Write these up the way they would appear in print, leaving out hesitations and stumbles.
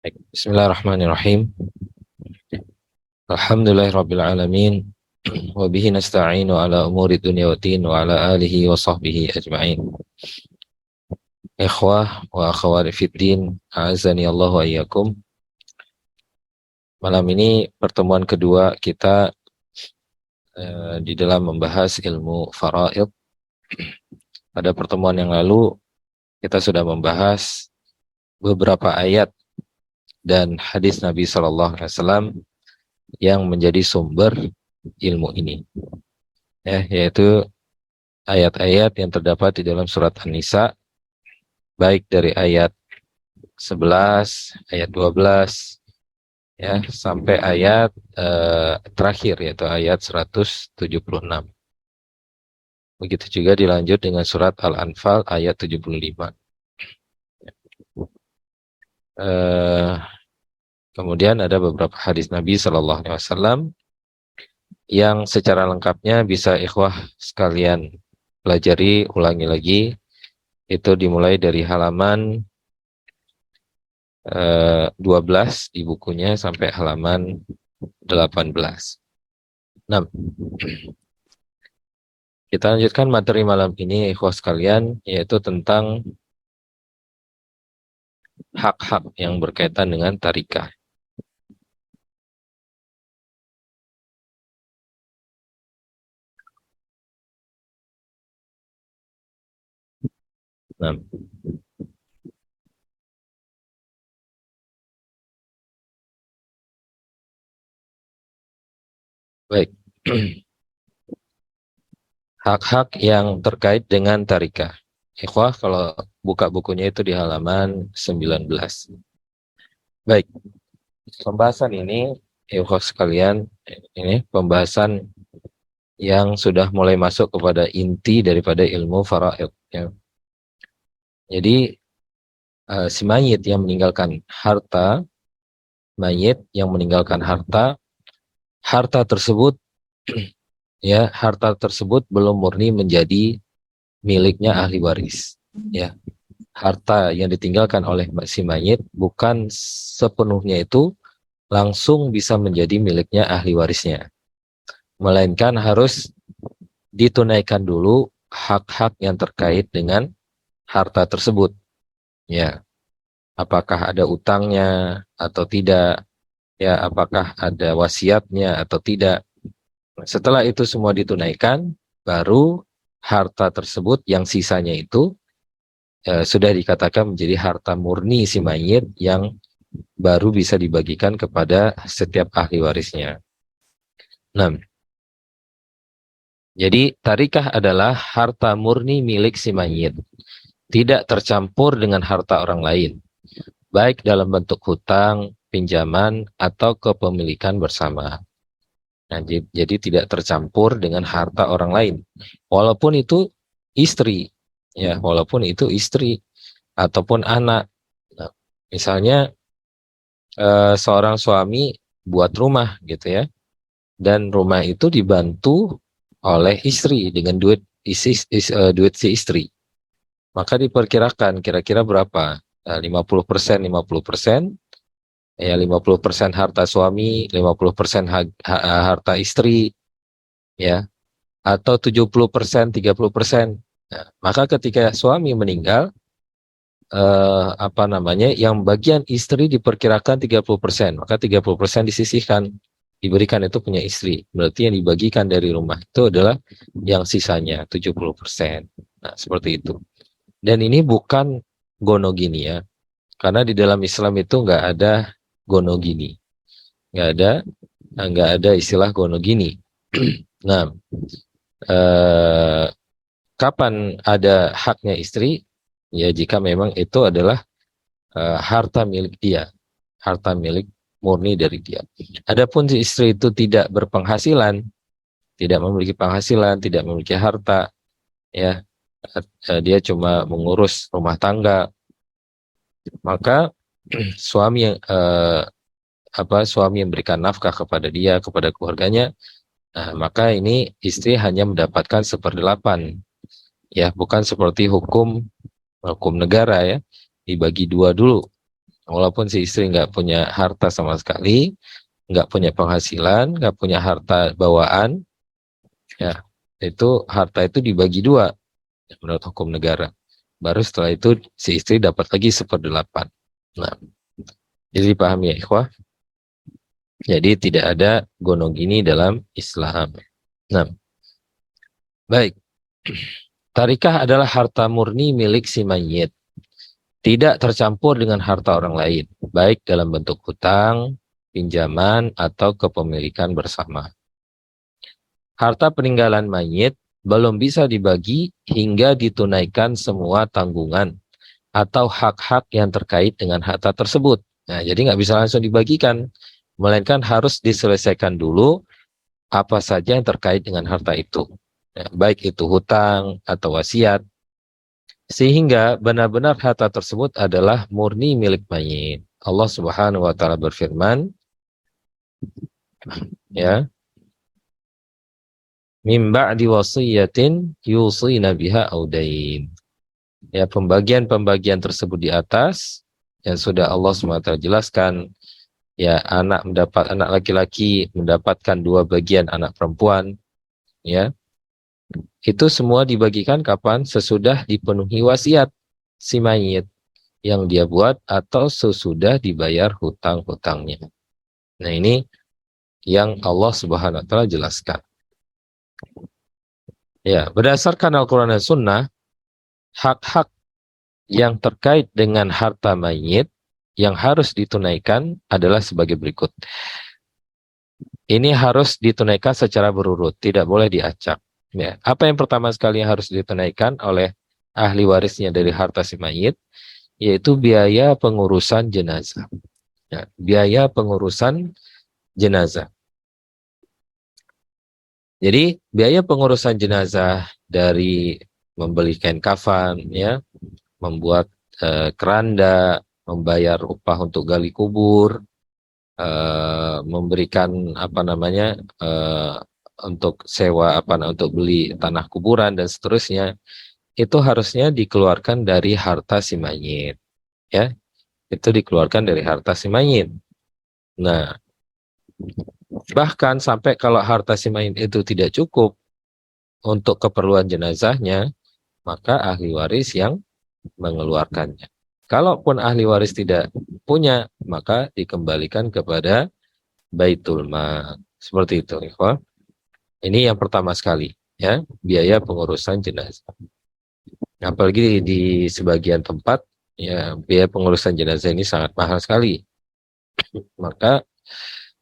Bismillahirrahmanirrahim. Alhamdulillahirabbil alamin. Wa bihi nasta'inu ala umuri dunya waddin wa ala alihi wa sahbihi ajma'in. Ikhwah wa akhwati fiddin, a'azani Allah wa iyyakum. Malam ini pertemuan kedua kita di dalam membahas ilmu faraid. Pada pertemuan yang lalu kita sudah membahas beberapa ayat dan hadis Nabi SAW yang menjadi sumber ilmu ini, yaitu ayat-ayat yang terdapat di dalam surat An-Nisa, baik dari ayat 11, ayat 12, sampai ayat terakhir, yaitu ayat 176. Begitu juga dilanjut dengan surat Al-Anfal ayat 75. Kemudian ada beberapa hadis Nabi SAW yang secara lengkapnya bisa ikhwah sekalian pelajari, ulangi lagi. Itu dimulai dari halaman 12 di bukunya sampai halaman 18. Nah, kita lanjutkan materi malam ini ikhwah sekalian, yaitu tentang hak-hak yang berkaitan dengan tarikah. Nah, baik. Hak-hak yang terkait dengan tarikah. Ikhwah, kalau buka bukunya itu di halaman 19. Baik. Pembahasan ini, ikhwah sekalian, ini pembahasan yang sudah mulai masuk kepada inti daripada ilmu faraid. Jadi si mayit yang meninggalkan harta, harta tersebut harta tersebut belum murni menjadi miliknya ahli waris. Harta yang ditinggalkan oleh si mayit bukan sepenuhnya itu langsung bisa menjadi miliknya ahli warisnya, melainkan harus ditunaikan dulu hak-hak yang terkait dengan harta tersebut. Apakah ada utangnya atau tidak, apakah ada wasiatnya atau tidak. Setelah itu semua ditunaikan, baru harta tersebut yang sisanya itu sudah dikatakan menjadi harta murni si mayit yang baru bisa dibagikan kepada setiap ahli warisnya. Jadi tarikah adalah harta murni milik si mayit, tidak tercampur dengan harta orang lain, baik dalam bentuk hutang, pinjaman, atau kepemilikan bersama. Nah, jadi tidak tercampur dengan harta orang lain, walaupun itu istri, ataupun anak. Nah, misalnya seorang suami buat rumah gitu dan rumah itu dibantu oleh istri dengan duit si istri, maka diperkirakan kira-kira berapa? 50%, 50%, 50% harta suami, 50% harta istri, atau 70%, 30%. Nah, maka ketika suami meninggal, yang bagian istri diperkirakan 30%, maka 30% disisihkan, diberikan itu punya istri. Berarti yang dibagikan dari rumah itu adalah yang sisanya 70%. Nah, seperti itu. Dan ini bukan gonogini karena di dalam Islam itu nggak ada gonogini, nggak ada istilah gonogini. Nah, kapan ada haknya istri? Jika memang itu adalah harta milik dia, harta milik murni dari dia. Adapun si istri itu tidak berpenghasilan, tidak memiliki penghasilan, tidak memiliki harta, dia cuma mengurus rumah tangga, maka suami yang berikan nafkah kepada dia, kepada keluarganya, maka ini istri hanya mendapatkan 1/8, bukan seperti hukum negara dibagi 2 dulu. Walaupun si istri nggak punya harta sama sekali, nggak punya penghasilan, nggak punya harta bawaan, ya itu harta itu dibagi dua menurut hukum negara. Baru setelah itu si istri dapat lagi 1/8. Nah, jadi dipahami ya ikhwah. Jadi tidak ada gonogini dalam Islam. Nah, baik. Tarikah adalah harta murni milik si mayit. Tidak tercampur dengan harta orang lain. Baik dalam bentuk hutang, pinjaman, atau kepemilikan bersama. Harta peninggalan mayit belum bisa dibagi hingga ditunaikan semua tanggungan atau hak-hak yang terkait dengan harta tersebut. Nah, jadi nggak bisa langsung dibagikan, melainkan harus diselesaikan dulu apa saja yang terkait dengan harta itu. Ya, baik itu hutang atau wasiat, sehingga benar-benar harta tersebut adalah murni milik mayit. Allah Subhanahu wa taala berfirman, ya, mim ba'di wasiyatin yusina biha audain. Ya, pembagian-pembagian tersebut di atas yang sudah Allah SWT jelaskan, ya, anak laki-laki mendapatkan 2 bagian anak perempuan, ya. Itu semua dibagikan kapan? Sesudah dipenuhi wasiat si mayit yang dia buat atau sesudah dibayar hutang-hutangnya. Nah, ini yang Allah Subhanahu wa taala jelaskan. Ya, berdasarkan Al-Qur'an dan Sunnah, hak-hak yang terkait dengan harta mayit yang harus ditunaikan adalah sebagai berikut. Ini harus ditunaikan secara berurut, tidak boleh diacak. Ya. Apa yang pertama sekali yang harus ditunaikan oleh ahli warisnya dari harta si mayit, yaitu biaya pengurusan jenazah. Ya, biaya pengurusan jenazah. Jadi biaya pengurusan jenazah dari membeli kain kafan, ya, membuat keranda, membayar upah untuk gali kubur, memberikan apa namanya untuk sewa untuk beli tanah kuburan dan seterusnya, itu harusnya dikeluarkan dari harta si mayit, ya, itu dikeluarkan dari harta si mayit. Nah, bahkan sampai kalau harta si mayit itu tidak cukup untuk keperluan jenazahnya, maka ahli waris yang mengeluarkannya. Kalaupun ahli waris tidak punya, maka dikembalikan kepada Baitul Mal. Seperti itu, ikhwah. Ini yang pertama sekali, ya, biaya pengurusan jenazah. Apalagi di sebagian tempat, ya, biaya pengurusan jenazah ini sangat mahal sekali. Maka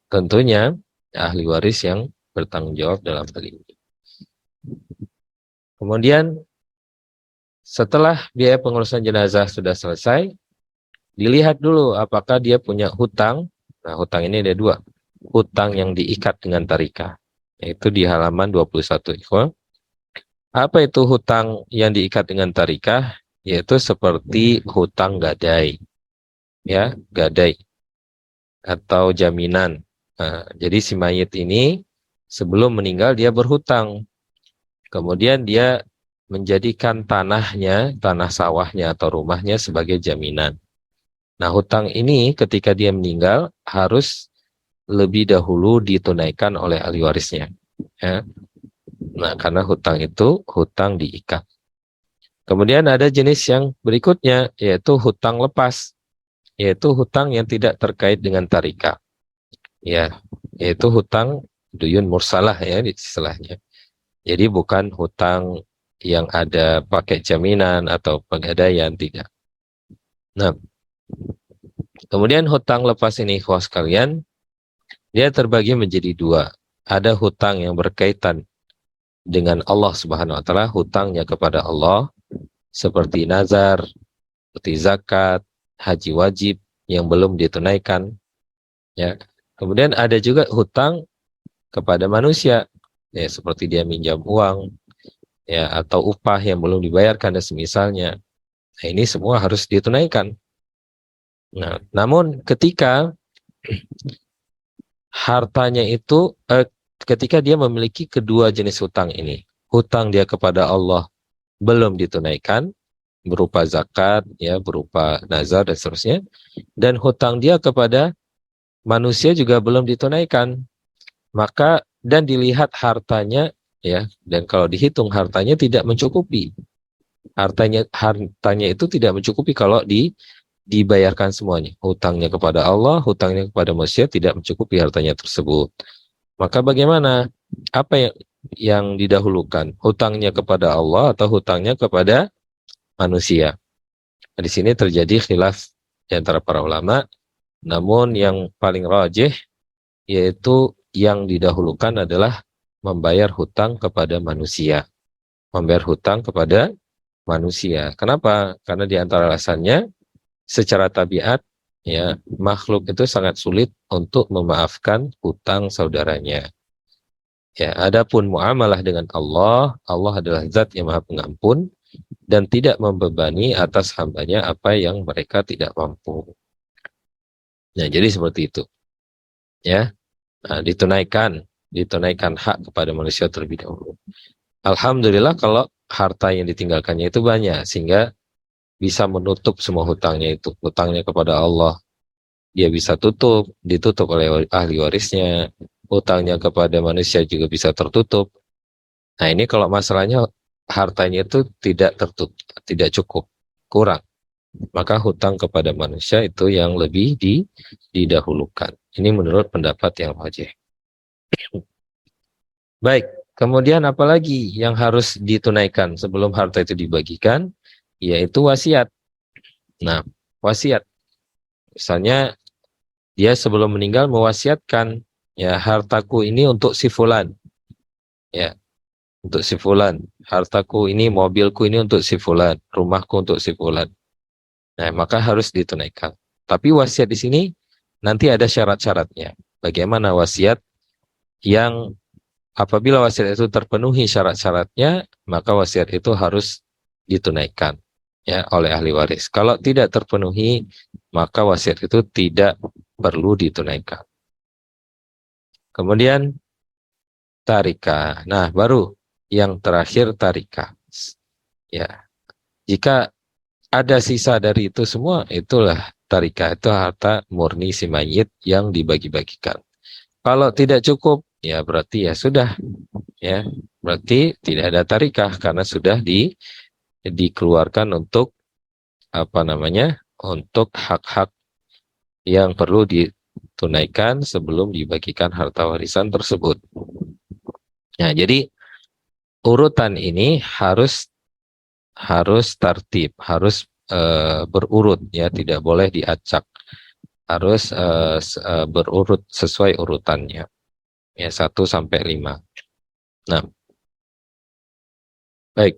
tentunya ahli waris yang bertanggung jawab dalam hal ini. Kemudian setelah biaya pengurusan jenazah sudah selesai, dilihat dulu apakah dia punya hutang. Nah, hutang ini ada 2. Hutang yang diikat dengan tarikah, yaitu di halaman 21. Ikhwan. Apa itu hutang yang diikat dengan tarikah? Yaitu seperti hutang gadai, ya, gadai atau jaminan. Nah, jadi si mayit ini sebelum meninggal dia berhutang. Kemudian dia menjadikan tanahnya, tanah sawahnya atau rumahnya sebagai jaminan. Nah, hutang ini ketika dia meninggal harus lebih dahulu ditunaikan oleh ahli warisnya. Ya. Nah, karena hutang itu hutang diikat. Kemudian ada jenis yang berikutnya, yaitu hutang lepas, yaitu hutang yang tidak terkait dengan tarikah. Ya, yaitu hutang duyun mursalah, ya, istilahnya. Jadi bukan hutang yang ada pakai jaminan atau pegadaian, tidak. Nah, kemudian hutang lepas ini, kawan sekalian, dia terbagi menjadi 2. Ada hutang yang berkaitan dengan Allah Subhanahu wa taala, hutangnya kepada Allah seperti nazar, seperti zakat, haji wajib yang belum ditunaikan, ya. Kemudian ada juga hutang kepada manusia, ya, seperti dia minjam uang, ya, atau upah yang belum dibayarkan dan semisalnya. Nah, ini semua harus ditunaikan. Nah, namun ketika hartanya itu ketika dia memiliki kedua jenis hutang ini, hutang dia kepada Allah belum ditunaikan berupa zakat, ya, berupa nazar dan seterusnya. Dan hutang dia kepada manusia juga belum ditunaikan. Maka dan dilihat hartanya, ya, dan kalau dihitung hartanya tidak mencukupi. Hartanya itu tidak mencukupi kalau dibayarkan semuanya. Hutangnya kepada Allah, hutangnya kepada manusia tidak mencukupi hartanya tersebut. Maka bagaimana? Apa yang didahulukan? Hutangnya kepada Allah atau hutangnya kepada manusia? Nah, di sini terjadi khilaf di antara para ulama. Namun yang paling rajih yaitu yang didahulukan adalah membayar hutang kepada manusia. Membayar hutang kepada manusia. Kenapa? Karena di antara alasannya secara tabiat, ya, makhluk itu sangat sulit untuk memaafkan hutang saudaranya. Ya, adapun muamalah dengan Allah, Allah adalah zat yang Maha Pengampun dan tidak membebani atas hambanya apa yang mereka tidak mampu. Nah, jadi seperti itu. Ya, nah, ditunaikan hak kepada manusia terlebih dahulu. Alhamdulillah kalau harta yang ditinggalkannya itu banyak sehingga bisa menutup semua hutangnya itu. Hutangnya kepada Allah dia bisa ditutup oleh ahli warisnya. Hutangnya kepada manusia juga bisa tertutup. Nah, ini kalau masalahnya hartanya itu tidak tertutup, tidak cukup, kurang. Maka hutang kepada manusia itu yang lebih didahulukan. Ini menurut pendapat yang rajih. Baik, kemudian apalagi yang harus ditunaikan sebelum harta itu dibagikan, yaitu wasiat. Nah, wasiat. Misalnya dia sebelum meninggal mewasiatkan, ya, hartaku ini untuk si fulan. Ya, untuk si fulan. Hartaku ini, mobilku ini untuk si fulan, rumahku untuk si fulan. Nah, maka harus ditunaikan. Tapi wasiat di sini nanti ada syarat-syaratnya. Bagaimana wasiat yang apabila wasiat itu terpenuhi syarat-syaratnya, maka wasiat itu harus ditunaikan, ya, oleh ahli waris. Kalau tidak terpenuhi, maka wasiat itu tidak perlu ditunaikan. Kemudian tarikah. Nah, baru yang terakhir tarikah. Ya, jika ada sisa dari itu semua, itulah tarikah. Itu harta murni si mayit yang dibagi-bagikan. Kalau tidak cukup, ya berarti ya sudah, ya, berarti tidak ada tarikah karena sudah dikeluarkan untuk apa namanya, untuk hak-hak yang perlu ditunaikan sebelum dibagikan harta warisan tersebut. Nah, jadi urutan ini harus tertib, harus berurut, ya, tidak boleh diacak, harus berurut sesuai urutannya, ya, 1 sampai 5. Nah, baik.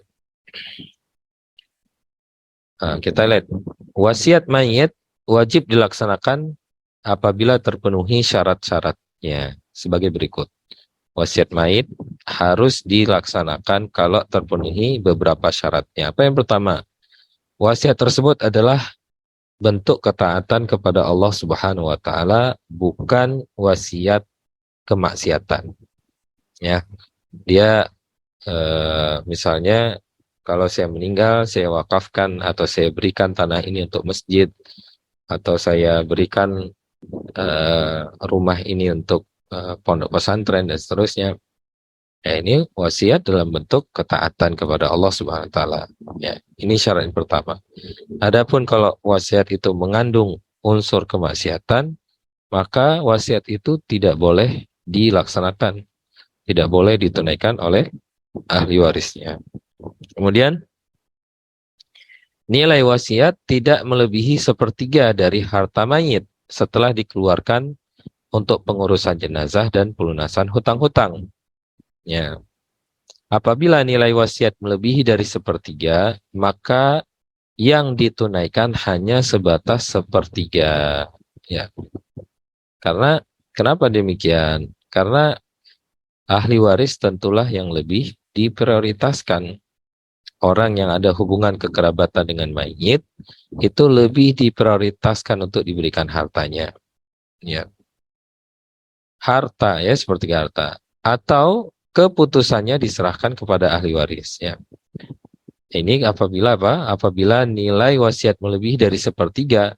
Nah, kita lihat wasiat mayit wajib dilaksanakan apabila terpenuhi syarat-syaratnya sebagai berikut. Wasiat mayit harus dilaksanakan kalau terpenuhi beberapa syaratnya. Apa yang pertama? Wasiat tersebut adalah bentuk ketaatan kepada Allah Subhanahu wa taala, bukan wasiat kemaksiatan. Ya. Dia misalnya kalau saya meninggal, saya wakafkan atau saya berikan tanah ini untuk masjid, atau saya berikan rumah ini untuk pondok pesantren dan seterusnya. Ya, ini wasiat dalam bentuk ketaatan kepada Allah Subhanahu wa taala. Ya, ini syarat yang pertama. Adapun kalau wasiat itu mengandung unsur kemaksiatan, maka wasiat itu tidak boleh dilaksanakan, tidak boleh ditunaikan oleh ahli warisnya. Kemudian nilai wasiat tidak melebihi sepertiga dari harta mayit setelah dikeluarkan untuk pengurusan jenazah dan pelunasan hutang-hutang. Ya. Apabila nilai wasiat melebihi dari sepertiga, maka yang ditunaikan hanya sebatas sepertiga. Ya. Karena kenapa demikian? Karena ahli waris tentulah yang lebih diprioritaskan. Orang yang ada hubungan kekerabatan dengan mayit itu lebih diprioritaskan untuk diberikan hartanya. Ya. Harta, ya, seperti harta, atau keputusannya diserahkan kepada ahli waris, ya. Ini apabila apa? Apabila nilai wasiat melebihi dari sepertiga,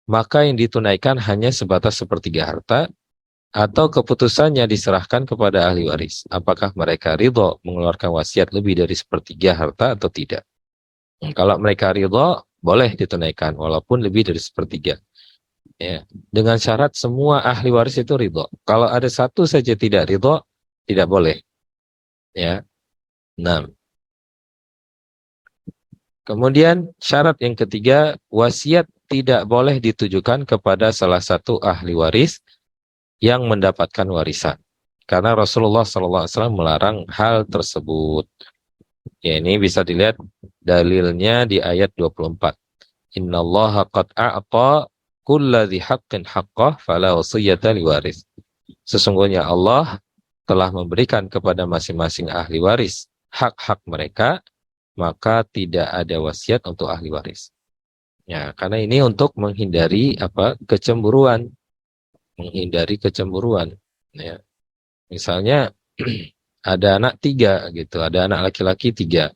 maka yang ditunaikan hanya sebatas sepertiga harta, atau keputusannya diserahkan kepada ahli waris. Apakah mereka ridho mengeluarkan wasiat lebih dari sepertiga harta atau tidak? Kalau mereka ridho, boleh ditunaikan walaupun lebih dari sepertiga. Ya. Dengan syarat semua ahli waris itu ridho. Kalau ada satu saja tidak ridho, tidak boleh. Ya. Nah, kemudian syarat yang ketiga, wasiat tidak boleh ditujukan kepada salah satu ahli waris yang mendapatkan warisan. Karena Rasulullah SAW melarang hal tersebut. Ya, ini bisa dilihat dalilnya di ayat 24. Innallaha qad a'ta kulla dhi haqqin haqqah fala wasiyata liwaris. Sesungguhnya Allah telah memberikan kepada masing-masing ahli waris hak-hak mereka, maka tidak ada wasiat untuk ahli waris. Ya, karena ini untuk menghindari kecemburuan, menghindari kecemburuan. Ya, misalnya ada anak 3 gitu, ada anak laki-laki 3.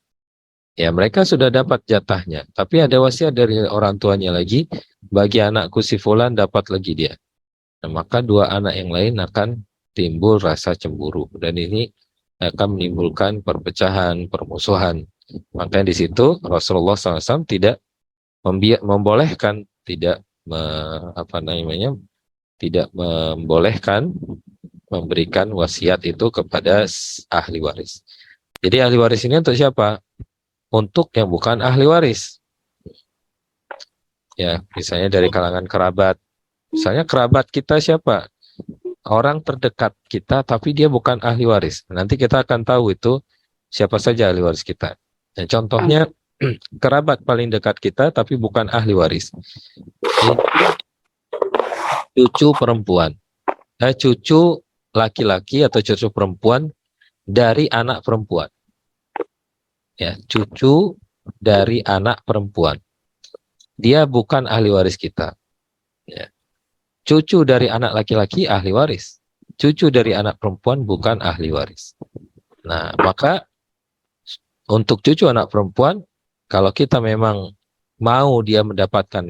Ya, mereka sudah dapat jatahnya, tapi ada wasiat dari orang tuanya lagi, bagi anakku si fulan dapat lagi dia. Nah, maka 2 anak yang lain akan timbul rasa cemburu, dan ini akan menimbulkan perpecahan, permusuhan. Maka di situ Rasulullah SAW tidak membolehkan, tidak tidak membolehkan memberikan wasiat itu kepada ahli waris. Jadi ahli waris ini untuk siapa? Untuk yang bukan ahli waris. Ya, misalnya dari kalangan kerabat. Misalnya kerabat kita siapa? Orang terdekat kita, tapi dia bukan ahli waris. Nanti kita akan tahu itu siapa saja ahli waris kita. Dan contohnya, kerabat paling dekat kita, tapi bukan ahli waris. Cucu perempuan. Cucu laki-laki atau cucu perempuan dari anak perempuan. Ya, cucu dari anak perempuan. Dia bukan ahli waris kita. Ya. Cucu dari anak laki-laki ahli waris. Cucu dari anak perempuan bukan ahli waris. Nah, maka untuk cucu anak perempuan, kalau kita memang mau dia mendapatkan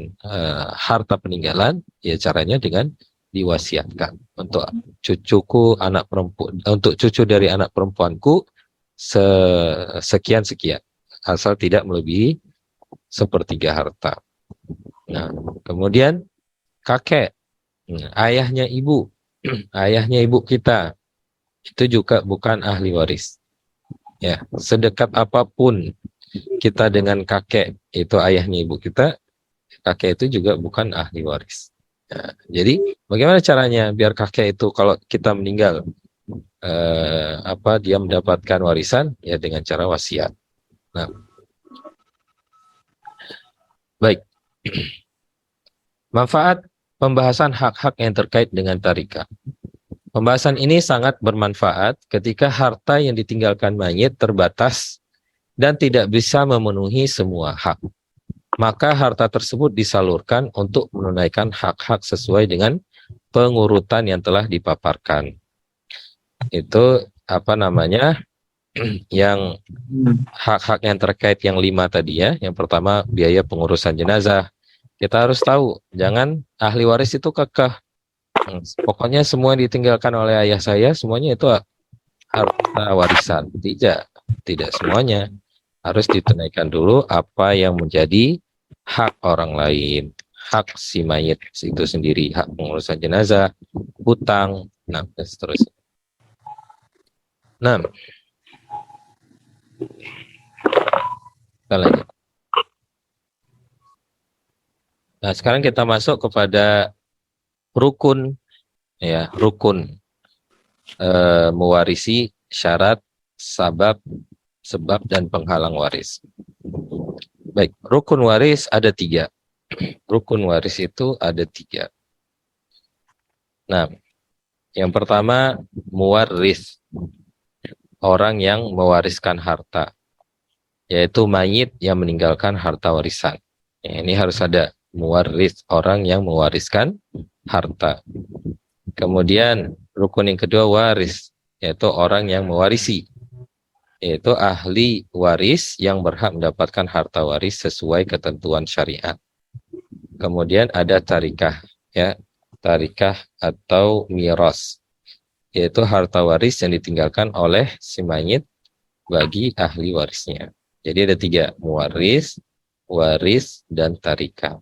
harta peninggalan, ya caranya dengan diwasiatkan. Untuk cucuku anak perempuan, untuk cucu dari anak perempuanku sekian asal tidak melebihi sepertiga harta. Nah, kemudian kakek, ayahnya ibu kita itu juga bukan ahli waris. Ya, sedekat apapun kita dengan kakek, itu ayahnya ibu kita, kakek itu juga bukan ahli waris. Ya, jadi bagaimana caranya biar kakek itu kalau kita meninggal dia mendapatkan warisan? Ya dengan cara wasiat. Nah, baik. Manfaat pembahasan hak-hak yang terkait dengan tarikah. Pembahasan ini sangat bermanfaat ketika harta yang ditinggalkan mayit terbatas dan tidak bisa memenuhi semua hak. Maka harta tersebut disalurkan untuk menunaikan hak-hak sesuai dengan pengurutan yang telah dipaparkan. Itu yang hak-hak yang terkait yang 5 tadi ya. Yang pertama biaya pengurusan jenazah. Kita harus tahu, jangan ahli waris itu kekeh. Pokoknya semua yang ditinggalkan oleh ayah saya, semuanya itu harta warisan. Tidak semuanya. Harus ditunaikan dulu apa yang menjadi hak orang lain. Hak si mayit itu sendiri, hak pengurusan jenazah, hutang, dan seterusnya. Nah, kita lanjut. Nah, sekarang kita masuk kepada rukun mewarisi syarat, sebab dan penghalang waris. Baik, rukun waris ada 3. Rukun waris itu ada 3. Nah, yang pertama muwaris, orang yang mewariskan harta, yaitu mayit yang meninggalkan harta warisan. Ya, ini harus ada muwaris, orang yang mewariskan harta. Kemudian rukun yang kedua waris, yaitu orang yang mewarisi. yaitu ahli waris yang berhak mendapatkan harta waris sesuai ketentuan syariat. Kemudian ada tarikah, ya, tarikah atau miras, yaitu harta waris yang ditinggalkan oleh si mayit bagi ahli warisnya. Jadi ada 3, muwaris, waris, dan tarikah.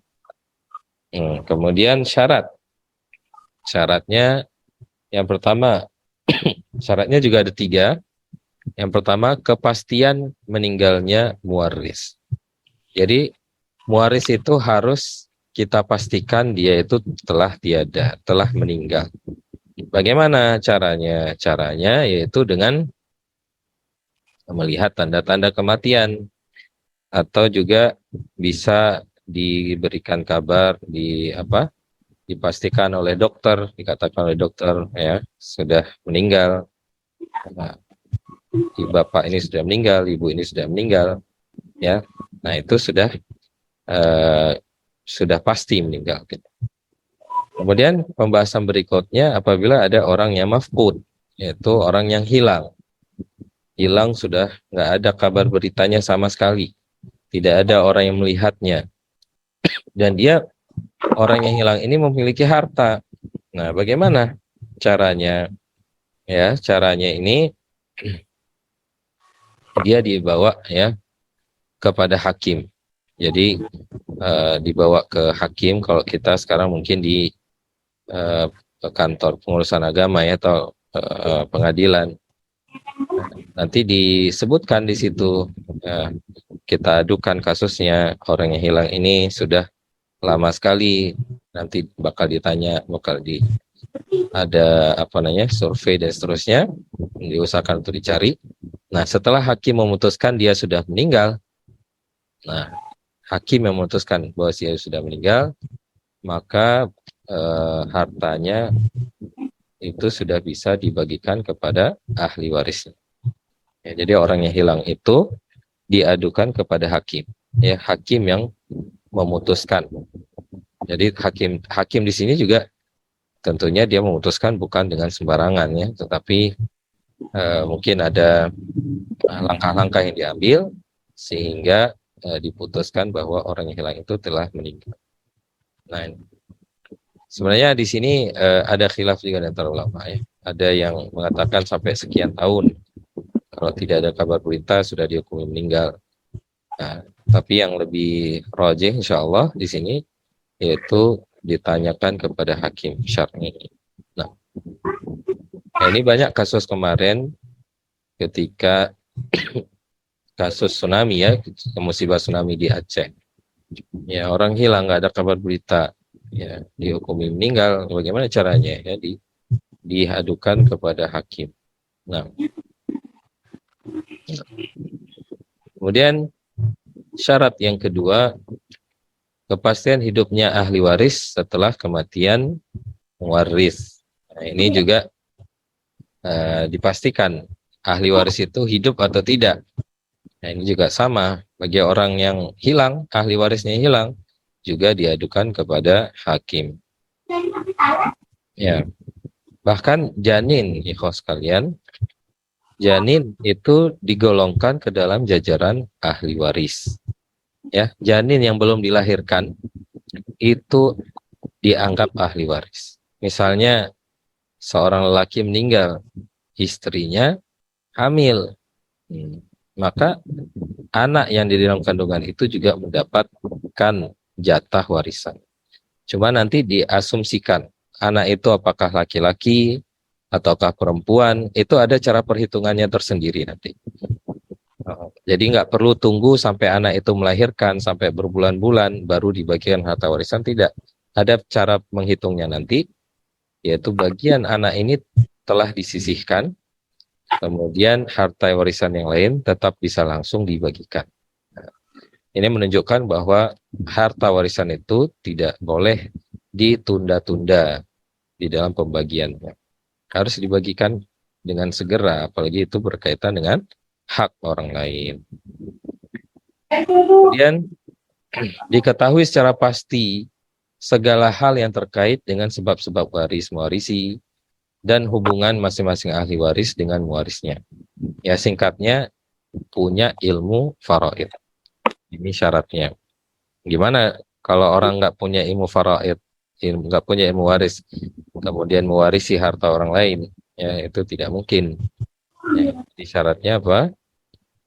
Kemudian syaratnya yang pertama, syaratnya juga ada 3. Yang pertama, kepastian meninggalnya muwaris. Jadi muwaris itu harus kita pastikan dia itu telah tiada, telah meninggal. Bagaimana caranya? Caranya yaitu dengan melihat tanda-tanda kematian, atau juga bisa diberikan kabar, dipastikan oleh dokter, dikatakan oleh dokter ya sudah meninggal. Nah, bapak ini sudah meninggal, ibu ini sudah meninggal, ya. Nah itu sudah pasti meninggal. Kemudian pembahasan berikutnya apabila ada orang yang mafqud, yaitu orang yang hilang sudah nggak ada kabar beritanya sama sekali, tidak ada orang yang melihatnya, dan dia orang yang hilang ini memiliki harta. Nah, bagaimana caranya? Ya, caranya ini dia dibawa ya kepada hakim. Jadi dibawa ke hakim. Kalau kita sekarang mungkin di kantor pengurusan agama ya, atau pengadilan. Nanti disebutkan di situ, kita adukan kasusnya, orang yang hilang ini sudah lama sekali, nanti bakal ditanya, ada survei dan seterusnya, diusahakan untuk dicari. Nah, setelah hakim memutuskan dia sudah meninggal, nah hakim memutuskan bahwa dia sudah meninggal, maka hartanya itu sudah bisa dibagikan kepada ahli warisnya. Ya, jadi orang yang hilang itu diadukan kepada hakim. Ya, hakim yang memutuskan. Jadi hakim di sini juga tentunya dia memutuskan bukan dengan sembarangan ya, tetapi mungkin ada langkah-langkah yang diambil sehingga diputuskan bahwa orang yang hilang itu telah meninggal. Nah, sebenarnya di sini ada khilaf juga antara ulama ya. Ada yang mengatakan sampai sekian tahun. Kalau tidak ada kabar berita sudah dihukumi meninggal. Nah, tapi yang lebih rajih insyaallah di sini yaitu ditanyakan kepada hakim syar'i. Nah, ini banyak kasus kemarin ketika kasus tsunami ya, musibah tsunami di Aceh. Ya, orang hilang nggak ada kabar berita. Ya, dihukumi meninggal. Bagaimana caranya? Ya, diadukan kepada hakim. Nah, kemudian syarat yang kedua, kepastian hidupnya ahli waris setelah kematian waris. Nah, ini juga dipastikan ahli waris itu hidup atau tidak. Nah, ini juga sama bagi orang yang hilang, ahli warisnya hilang, juga diadukan kepada hakim. Ya, bahkan janin, ikhwas sekalian, janin itu digolongkan ke dalam jajaran ahli waris. Ya, janin yang belum dilahirkan itu dianggap ahli waris. Misalnya seorang lelaki meninggal, istrinya hamil, maka anak yang di dalam kandungan itu juga mendapatkan jatah warisan. Cuma nanti diasumsikan anak itu apakah laki-laki ataukah perempuan, itu ada cara perhitungannya tersendiri nanti. Jadi nggak perlu tunggu sampai anak itu melahirkan sampai berbulan-bulan baru dibagikan harta warisan, tidak. Ada cara menghitungnya nanti, yaitu bagian anak ini telah disisihkan, kemudian harta warisan yang lain tetap bisa langsung dibagikan. Ini menunjukkan bahwa harta warisan itu tidak boleh ditunda-tunda di dalam pembagiannya. Harus dibagikan dengan segera, apalagi itu berkaitan dengan hak orang lain. Kemudian diketahui secara pasti segala hal yang terkait dengan sebab-sebab waris, mewarisi, dan hubungan masing-masing ahli waris dengan mewarisnya. Ya, singkatnya, punya ilmu faraid. Ini syaratnya. Gimana kalau orang nggak punya ilmu faraid, nggak punya ilmu waris, kemudian mewarisi harta orang lain? Ya, itu tidak mungkin. Ya, jadi syaratnya apa?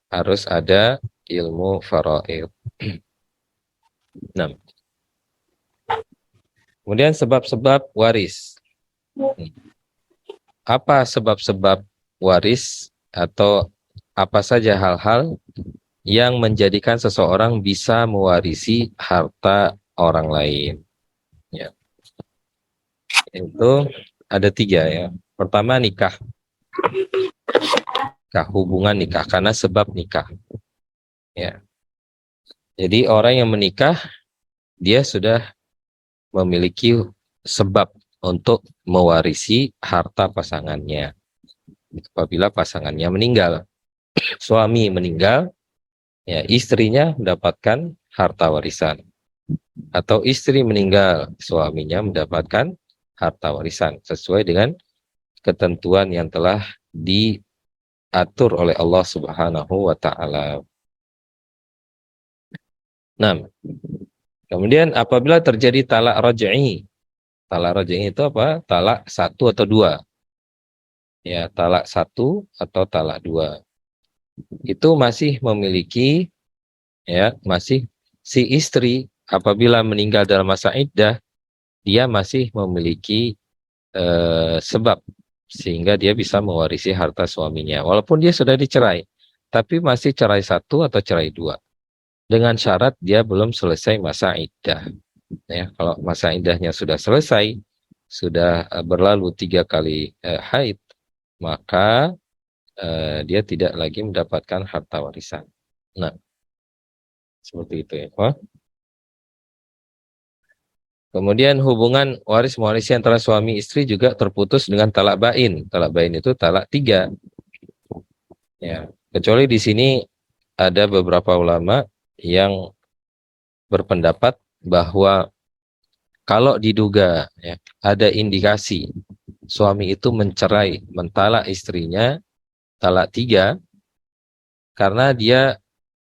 Harus ada ilmu faraid. Nah, kemudian sebab-sebab waris. Apa sebab-sebab waris atau apa saja hal-hal yang menjadikan seseorang bisa mewarisi harta orang lain? Ya, itu ada 3 ya. Pertama nikah, hubungan nikah karena sebab nikah. Ya, jadi orang yang menikah dia sudah memiliki sebab untuk mewarisi harta pasangannya. Apabila pasangannya meninggal, suami meninggal, ya istrinya mendapatkan harta warisan. Atau istri meninggal, suaminya mendapatkan harta warisan sesuai dengan ketentuan yang telah diatur oleh Allah Subhanahu wa taala. Nah, kemudian apabila terjadi talak raj'i. Talak raj'i itu apa? Talak 1 atau 2. Ya, talak 1 atau talak 2. Itu masih memiliki, ya, masih si istri apabila meninggal dalam masa iddah, dia masih memiliki sebab sehingga dia bisa mewarisi harta suaminya. Walaupun dia sudah dicerai, tapi masih cerai 1 atau cerai 2. Dengan syarat dia belum selesai masa iddah. Ya, kalau masa iddahnya sudah selesai, sudah berlalu 3 kali haid, maka dia tidak lagi mendapatkan harta warisan. Nah, seperti itu ya. Oh. Kemudian hubungan waris-mewarisi antara suami istri juga terputus dengan talak bain. Talak bain itu talak 3. Ya, kecuali di sini ada beberapa ulama yang berpendapat bahwa kalau diduga ya, ada indikasi suami itu mencerai, mentalak istrinya talak 3 karena dia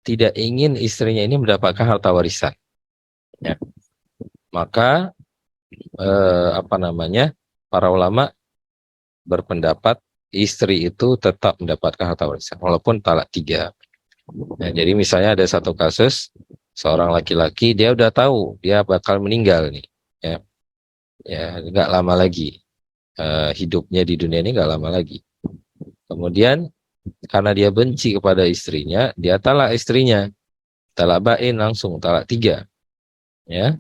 tidak ingin istrinya ini mendapatkan harta warisan. Ya. Maka para ulama berpendapat istri itu tetap mendapatkan harta warisan walaupun talak 3. Nah, jadi misalnya ada satu kasus seorang laki-laki dia udah tahu dia bakal meninggal nih, ya, ya nggak lama lagi hidupnya di dunia ini nggak lama lagi. Kemudian karena dia benci kepada istrinya, dia talak istrinya, talak bain langsung talak 3, ya.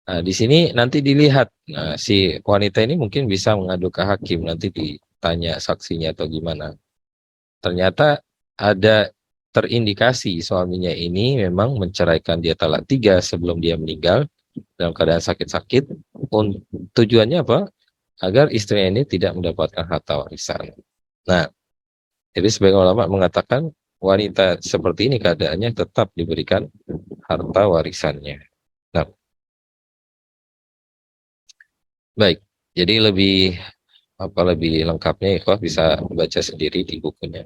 Nah, di sini nanti dilihat, nah, si wanita ini mungkin bisa mengadu ke hakim, nanti ditanya saksinya atau gimana. Ternyata ada terindikasi suaminya ini memang menceraikan dia talak 3 sebelum dia meninggal dalam keadaan sakit-sakit. Tujuannya apa? Agar istrinya ini tidak mendapatkan harta warisan. Nah, jadi sebagian ulama mengatakan wanita seperti ini keadaannya tetap diberikan harta warisannya. Nah, baik, jadi lebih lengkapnya ikhwah bisa baca sendiri di bukunya.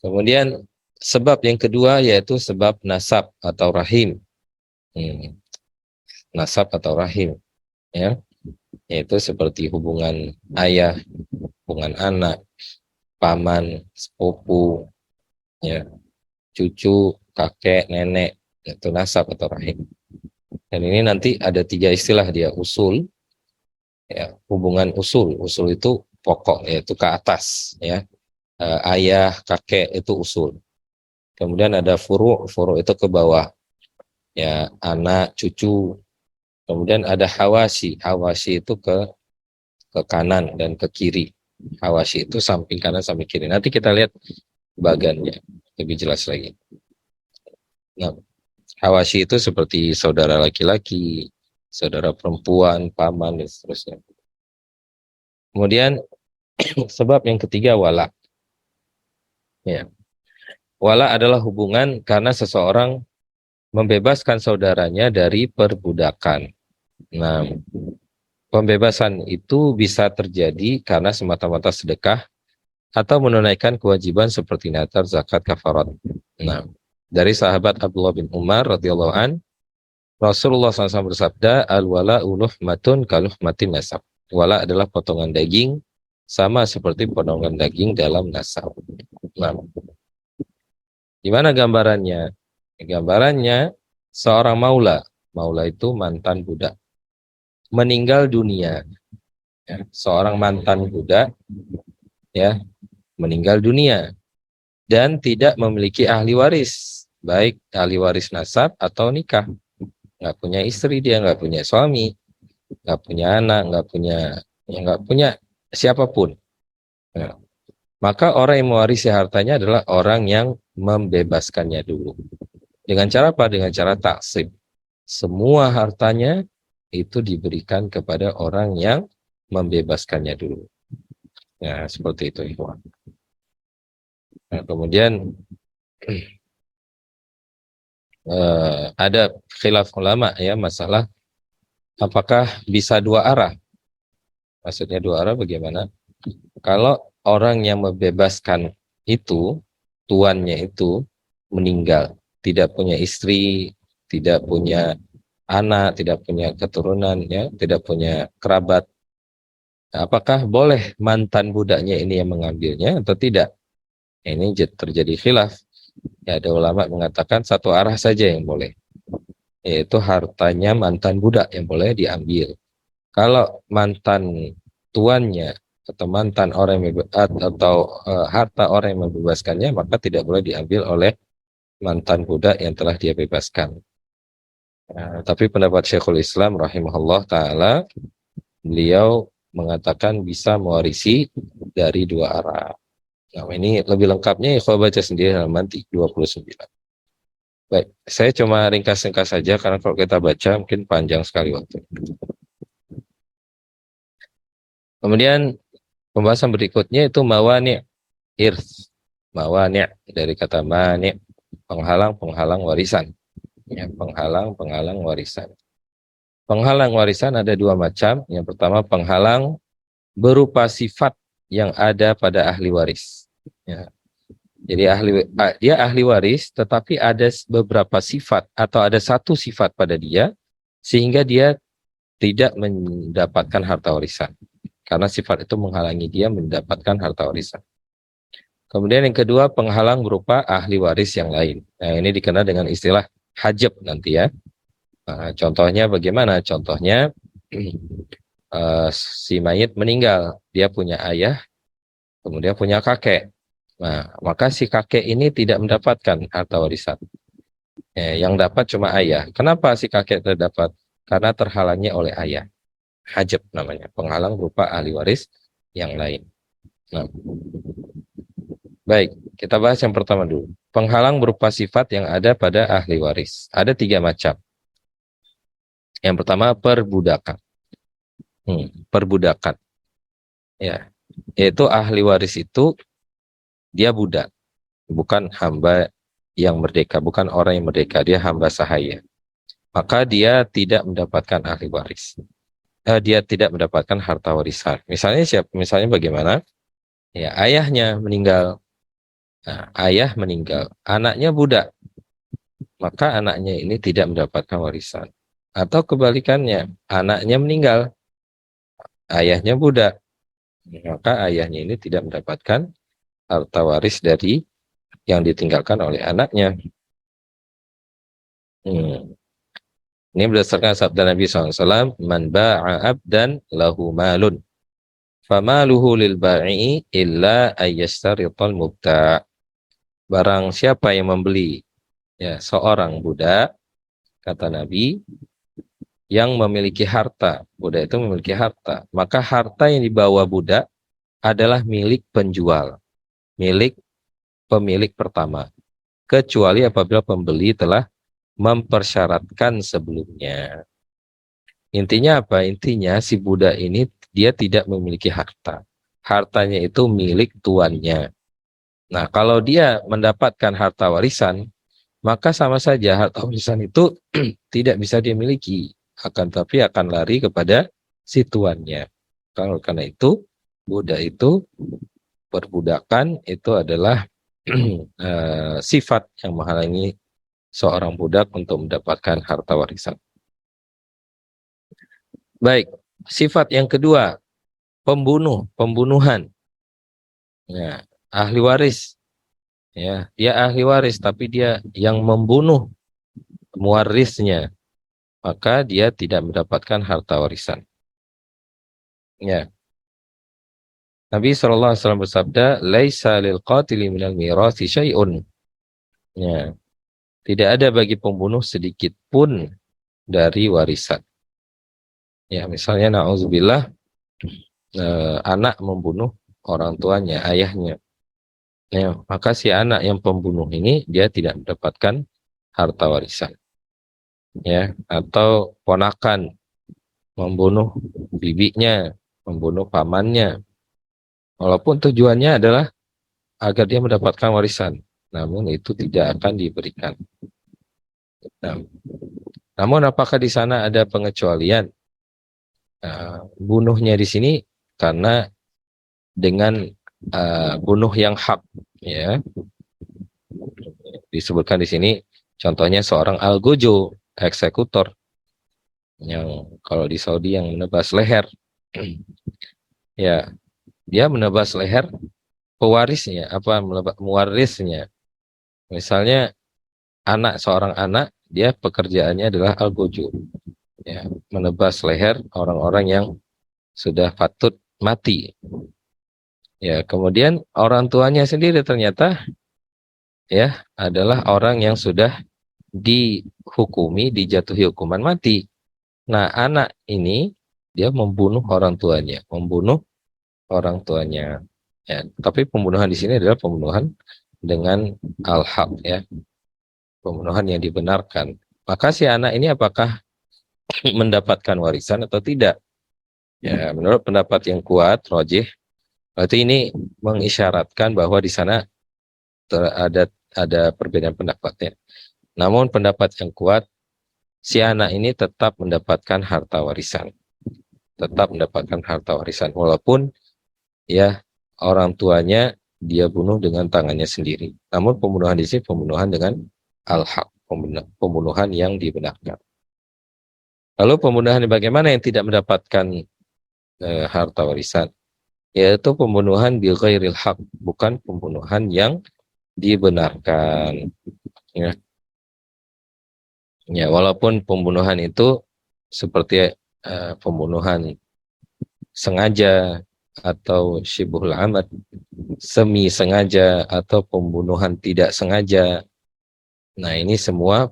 Kemudian sebab yang kedua yaitu sebab nasab atau rahim. Nasab atau rahim, ya, yaitu seperti hubungan ayah, hubungan anak, paman, sepupu, ya, cucu, kakek, nenek, itu nasab atau rahim. Dan ini nanti ada 3 istilah dia, usul. Ya, hubungan usul itu pokok, yaitu ke atas, ya. Ayah, kakek itu usul. Kemudian ada furu itu ke bawah, ya, anak, cucu. Kemudian ada hawashi itu ke kanan dan ke kiri. Hawashi itu samping kanan samping kiri. Nanti kita lihat bagannya lebih jelas lagi. Nah, hawashi itu seperti saudara laki-laki, saudara perempuan, paman, dan seterusnya. Kemudian sebab yang ketiga wala. Ya. Wala adalah hubungan karena seseorang membebaskan saudaranya dari perbudakan. Nah, pembebasan itu bisa terjadi karena semata-mata sedekah atau menunaikan kewajiban seperti nazar, zakat, kafarat. Nah, dari sahabat Abdullah bin Umar radhiyallahu an, Rasulullah SAW bersabda, al-wala uluhmatun kaluhmatin nasab. Wala adalah potongan daging, sama seperti potongan daging dalam nasab. Nah, gimana gambarannya? Gambarannya seorang maula. Maula itu mantan budak. Meninggal dunia. Ya, seorang mantan budak ya meninggal dunia dan tidak memiliki ahli waris, baik ahli waris nasab atau nikah. Nggak punya istri, dia nggak punya suami, nggak punya anak, nggak punya siapapun. Ya. Maka orang yang mewarisi hartanya adalah orang yang membebaskannya dulu. Dengan cara apa? Dengan cara taksib. Semua hartanya itu diberikan kepada orang yang membebaskannya dulu. Ya, seperti itu, ikhwan. Nah, kemudian ada khilaf ulama ya masalah apakah bisa dua arah. Maksudnya dua arah bagaimana? Kalau orang yang membebaskan itu, tuannya itu meninggal, tidak punya istri, tidak punya anak, tidak punya keturunan, ya, tidak punya kerabat. Apakah boleh mantan budaknya ini yang mengambilnya atau tidak? Ini terjadi khilaf. Ya, ada ulama mengatakan satu arah saja yang boleh, yaitu hartanya mantan budak yang boleh diambil. Kalau mantan tuannya atau mantan orang yang harta orang yang membebaskannya, maka tidak boleh diambil oleh mantan budak yang telah dia bebaskan. Nah, tapi pendapat Syekhul Islam rahimahullah taala, beliau mengatakan bisa mewarisi dari dua arah. Nah, ini lebih lengkapnya ya baca sendiri halaman 29. Baik, saya cuma ringkas-ringkas saja karena kalau kita baca mungkin panjang sekali waktu. Kemudian pembahasan berikutnya itu mawani' irth. Mawani' dari kata mani', penghalang-penghalang warisan. Ya, penghalang-penghalang warisan. Penghalang warisan ada dua macam. Yang pertama penghalang berupa sifat yang ada pada ahli waris. Ya. Jadi dia ahli waris, tetapi ada beberapa sifat atau ada satu sifat pada dia sehingga dia tidak mendapatkan harta warisan. Karena sifat itu menghalangi dia mendapatkan harta warisan. Kemudian yang kedua penghalang berupa ahli waris yang lain. Nah, ini dikenal dengan istilah hajab nanti ya. Nah, contohnya bagaimana? Contohnya si mayit meninggal, dia punya ayah, kemudian punya kakek. Nah, maka si kakek ini tidak mendapatkan harta warisan. Yang dapat cuma ayah. Kenapa si kakek terdapat? Karena terhalangnya oleh ayah. Hajab namanya, penghalang berupa ahli waris yang lain. Nah, baik, kita bahas yang pertama dulu. Penghalang berupa sifat yang ada pada ahli waris. Ada tiga macam. Yang pertama perbudakan. Perbudakan. Ya, yaitu ahli waris itu dia budak, bukan hamba yang merdeka, bukan orang yang merdeka, dia hamba sahaya. Maka dia tidak mendapatkan ahli waris. Dia tidak mendapatkan harta warisan. Misalnya Misalnya bagaimana? Ya, ayahnya meninggal. Nah, ayah meninggal, anaknya budak. Maka anaknya ini tidak mendapatkan warisan. Atau kebalikannya, anaknya meninggal, ayahnya budak. Maka ayahnya ini tidak mendapatkan harta waris dari yang ditinggalkan oleh anaknya. Ini berdasarkan sabda Nabi SAW, man ba'a abdan lahu malun, famaluhu lil ba'i illa ayyastarital mubta'. Barang siapa yang membeli ya seorang budak, kata Nabi, yang memiliki harta, budak itu memiliki harta, maka harta yang dibawa budak adalah milik penjual, milik pemilik pertama, kecuali apabila pembeli telah mempersyaratkan sebelumnya. Intinya apa? Intinya si budak ini dia tidak memiliki harta. Hartanya itu milik tuannya. Nah, kalau dia mendapatkan harta warisan, maka sama saja harta warisan itu tidak bisa dia miliki. Akan tapi akan lari kepada si tuannya. Karena itu, budak itu perbudakan itu adalah sifat yang menghalangi seorang budak untuk mendapatkan harta warisan. Baik, sifat yang kedua, pembunuhan. Ya, ahli waris. Ya, dia ahli waris tapi dia yang membunuh mewarisnya, maka dia tidak mendapatkan harta warisan. Ya. Nabi SAW bersabda, "Laisa lil qatili minal mirasi syai'un." Ya. Tidak ada bagi pembunuh sedikit pun dari warisan. Ya, misalnya na'udzubillah, anak membunuh orang tuanya, ayahnya. Ya, maka si anak yang pembunuh ini dia tidak mendapatkan harta warisan. Ya, atau ponakan membunuh bibinya, membunuh pamannya. Walaupun tujuannya adalah agar dia mendapatkan warisan, namun itu tidak akan diberikan. Nah, namun apakah di sana ada pengecualian? Bunuhnya di sini karena dengan bunuh yang hak, ya disebutkan di sini. Contohnya seorang algojo, eksekutor, yang kalau di Saudi yang menebas leher, ya dia menebas leher pewarisnya, mewarisnya. Misalnya seorang anak, dia pekerjaannya adalah algojo, ya, menebas leher orang-orang yang sudah patut mati. Ya, kemudian orang tuanya sendiri ternyata ya adalah orang yang sudah dijatuhi hukuman mati. Nah, anak ini dia membunuh orang tuanya, Ya, tapi pembunuhan di sini adalah pembunuhan dengan al-haq, ya, pembunuhan yang dibenarkan. Maka si anak ini apakah mendapatkan warisan atau tidak? Ya, menurut pendapat yang kuat, rajih, berarti ini mengisyaratkan bahwa di sana ada perbedaan pendapatnya. Namun pendapat yang kuat, si anak ini tetap mendapatkan harta warisan. Tetap mendapatkan harta warisan walaupun ya orang tuanya dia bunuh dengan tangannya sendiri. Namun pembunuhan di sini pembunuhan dengan al-haq, pembunuhan yang dibenarkan. Lalu pembunuhan bagaimana yang tidak mendapatkan harta warisan? Yaitu pembunuhan bi ghairil haq, bukan pembunuhan yang dibenarkan. Ya. Ya, walaupun pembunuhan itu seperti pembunuhan sengaja atau syibhul amad, semi sengaja atau pembunuhan tidak sengaja. Nah, ini semua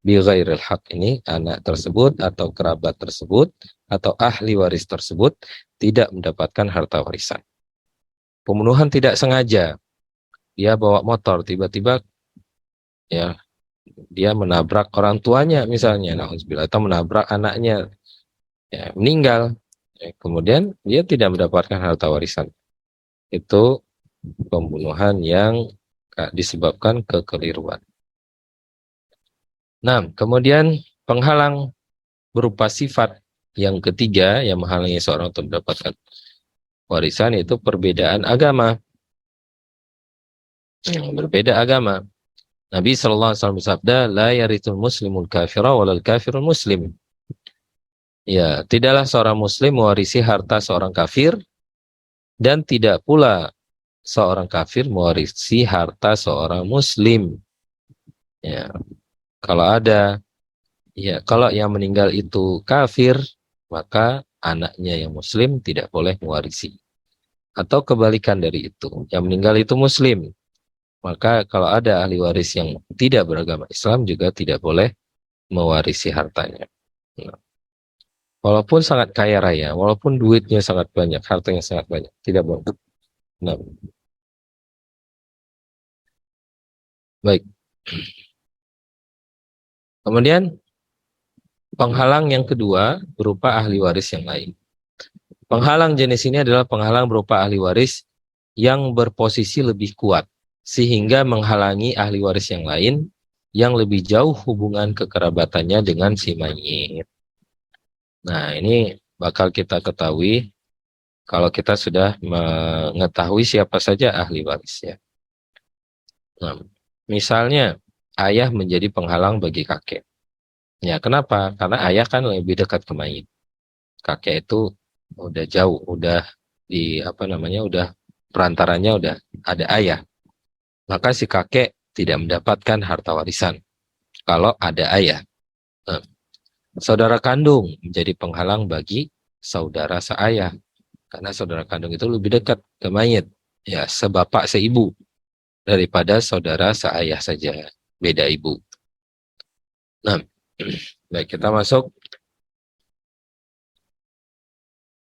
bi ghairil haq, ini anak tersebut atau kerabat tersebut atau ahli waris tersebut tidak mendapatkan harta warisan. Pembunuhan tidak sengaja, dia bawa motor tiba-tiba ya dia menabrak orang tuanya misalnya, na'udzubillah, atau menabrak anaknya, ya, meninggal. Ya, kemudian dia tidak mendapatkan harta warisan. Itu pembunuhan yang disebabkan kekeliruan. Nah, kemudian penghalang berupa sifat yang ketiga yang menghalangi seorang untuk mendapatkan warisan, yaitu perbedaan agama. Berbeda agama. Nabi SAW bersabda, la yarithul muslimul kafira walal kafirul muslim. Ya, tidaklah seorang muslim mewarisi harta seorang kafir, dan tidak pula seorang kafir mewarisi harta seorang muslim. Ya, kalau yang meninggal itu kafir, maka anaknya yang muslim tidak boleh mewarisi. Atau kebalikan dari itu, yang meninggal itu muslim, maka kalau ada ahli waris yang tidak beragama Islam juga tidak boleh mewarisi hartanya. Nah, walaupun sangat kaya raya, walaupun duitnya sangat banyak, hartanya sangat banyak, tidak boleh. Nah, baik. Kemudian penghalang yang kedua berupa ahli waris yang lain. Penghalang jenis ini adalah penghalang berupa ahli waris yang berposisi lebih kuat, sehingga menghalangi ahli waris yang lain yang lebih jauh hubungan kekerabatannya dengan si mayit. Nah, ini bakal kita ketahui kalau kita sudah mengetahui siapa saja ahli warisnya. Nah, misalnya ayah menjadi penghalang bagi kakek. Ya, kenapa? Karena ayah kan lebih dekat ke mayit. Kakek itu udah jauh, udah di apa namanya, udah perantaranya udah ada ayah. Maka si kakek tidak mendapatkan harta warisan kalau ada ayah. Nah, saudara kandung menjadi penghalang bagi saudara seayah. Karena saudara kandung itu lebih dekat ke mayit. Ya, sebapak seibu daripada saudara seayah saja. Beda ibu. Nah, baik, kita masuk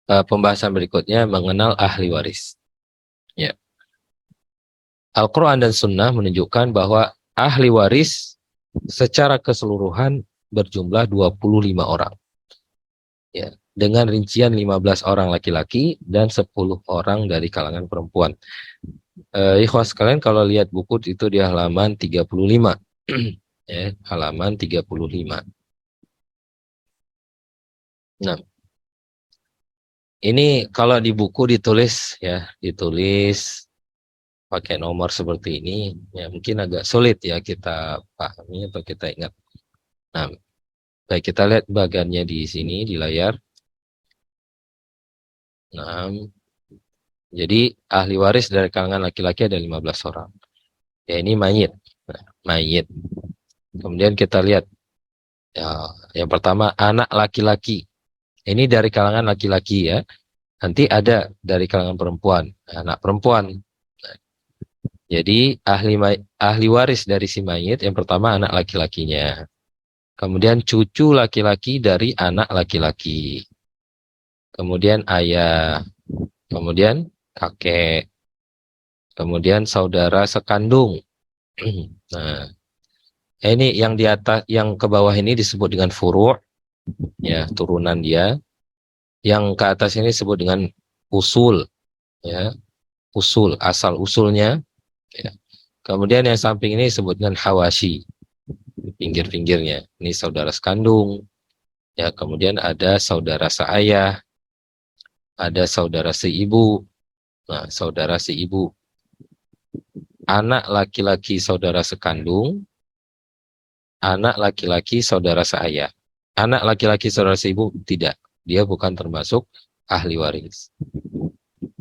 pembahasan berikutnya, mengenal ahli waris. Ya. Al-Quran dan Sunnah menunjukkan bahwa ahli waris secara keseluruhan berjumlah 25 orang. Ya, dengan rincian 15 orang laki-laki dan 10 orang dari kalangan perempuan. Ikhwas sekalian, kalau lihat buku itu di halaman 35. Ya, halaman 35. Nah, ini kalau di buku ditulis ya, ditulis pakai nomor seperti ini, ya mungkin agak sulit ya kita pahami atau kita ingat. Nah, baik, kita lihat bagannya di sini di layar. Nah, jadi ahli waris dari kalangan laki-laki ada 15 orang. Ya, ini mayit. Nah, mayit. Kemudian kita lihat ya, yang pertama anak laki-laki. Ini dari kalangan laki-laki ya. Nanti ada dari kalangan perempuan, anak perempuan. Jadi ahli waris dari si mayit yang pertama anak laki-lakinya. Kemudian cucu laki-laki dari anak laki-laki. Kemudian ayah. Kemudian kakek. Kemudian saudara sekandung. Nah, ini yang di atas, yang ke bawah ini disebut dengan furu', ya, turunan dia. Yang ke atas ini disebut dengan usul, ya, usul, asal usulnya. Ya. Kemudian yang samping ini disebut dengan hawashi, pinggir-pinggirnya. Ini saudara sekandung. Ya, kemudian ada saudara seayah, ada saudara seibu. Nah, saudara seibu. Anak laki-laki saudara sekandung, anak laki-laki saudara seayah. Anak laki-laki saudara seibu tidak. Dia bukan termasuk ahli waris.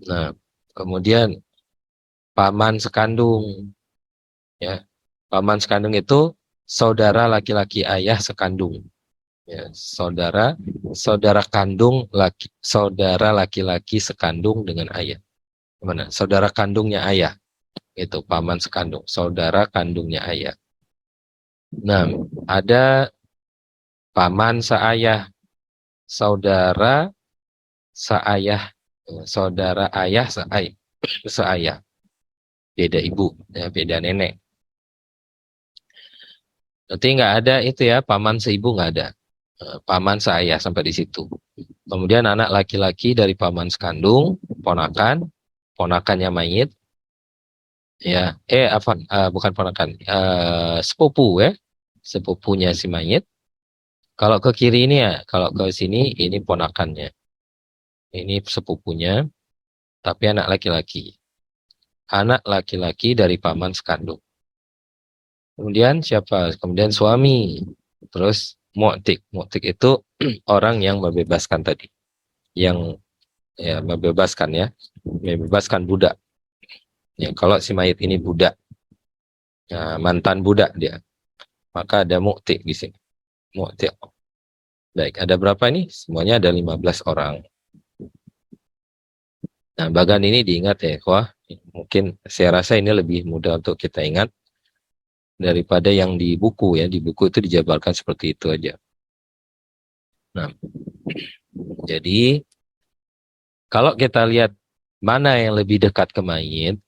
Nah, kemudian paman sekandung. Ya, paman sekandung itu saudara laki-laki ayah sekandung. Ya, saudara kandung saudara laki-laki sekandung dengan ayah. Mana? Saudara kandungnya ayah. Itu paman sekandung, saudara kandungnya ayah. Nah, ada paman seayah, saudara seayah, saudara ayah seayah. Beda ibu, ya, beda nenek. Nanti nggak ada itu ya, paman seibu nggak ada. Paman seayah sampai di situ. Kemudian anak laki-laki dari paman sekandung, ponakan, ponakannya mayit, ya, bukan ponakan, sepupu ya, sepupunya si mayit. Kalau ke kiri ini ya, kalau ke sini ini ponakannya, ini sepupunya, tapi anak laki-laki. Anak laki-laki dari paman sekandung. Kemudian siapa? Kemudian suami. Terus mu'tik. Mu'tik itu orang yang membebaskan tadi. Yang ya membebaskan ya. Membebaskan budak. Ya, kalau si mayit ini budak. Ya, mantan budak dia. Maka ada mu'tik di sini. Mu'tik. Baik, ada berapa ini? Semuanya ada 15 orang. Nah, bagan ini diingat ya, wah. Mungkin saya rasa ini lebih mudah untuk kita ingat daripada yang di buku ya. Di buku itu dijabarkan seperti itu aja. Nah, jadi kalau kita lihat mana yang lebih dekat ke mayit,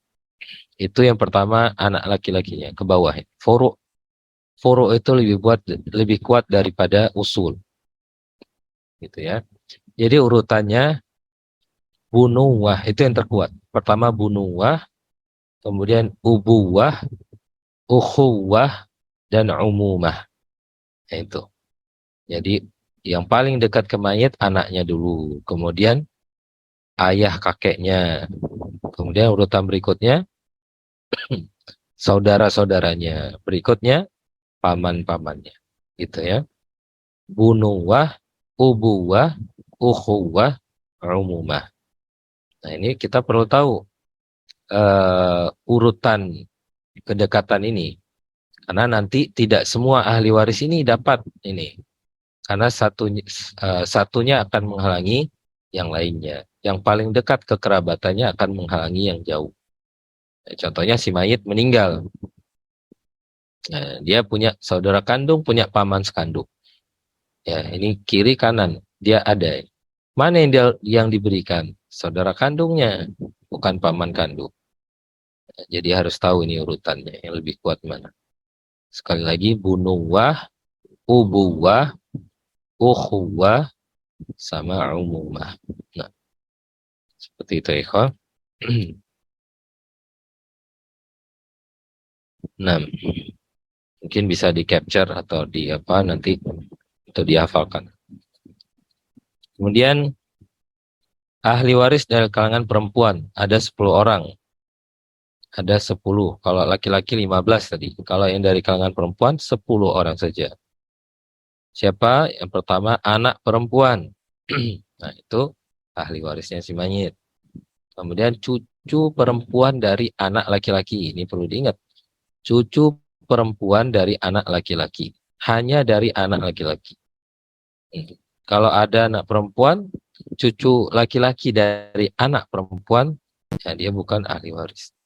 itu yang pertama anak laki-lakinya ke bawah. Furu itu lebih kuat daripada usul. Gitu ya. Jadi urutannya bunuwah itu yang terkuat. Pertama bunuwah, kemudian ubuwah, ukhuwah, dan umumah. Nah, itu. Jadi yang paling dekat ke mayit anaknya dulu, kemudian ayah kakeknya. Kemudian urutan berikutnya saudara-saudaranya. Berikutnya paman-pamannya. Gitu ya. Bunuwah, ubuwah, ukhuwah, umumah. Nah ini kita perlu tahu urutan kedekatan ini. Karena nanti tidak semua ahli waris ini dapat ini. Karena satunya akan menghalangi yang lainnya. Yang paling dekat kekerabatannya akan menghalangi yang jauh. Contohnya si mayit meninggal. Nah, dia punya saudara kandung, punya paman sekandung. Ya, ini kiri kanan dia ada. Mana yang diberikan? Saudara kandungnya, bukan paman kandung. Jadi harus tahu ini urutannya yang lebih kuat mana. Sekali lagi bunuwah, ubuwah, ukhuwah, sama umumah. Nah, seperti itu ikhwan. Nah, mungkin bisa di capture atau di apa nanti atau dihafalkan. Kemudian ahli waris dari kalangan perempuan ada 10 orang. Ada 10. Kalau laki-laki 15 tadi. Kalau yang dari kalangan perempuan 10 orang saja. Siapa? Yang pertama anak perempuan. Nah, itu ahli warisnya si mayit. Kemudian cucu perempuan dari anak laki-laki. Ini perlu diingat. Cucu perempuan dari anak laki-laki. Hanya dari anak laki-laki. Kalau ada anak perempuan, cucu laki-laki dari anak perempuan, ya dia bukan ahli waris.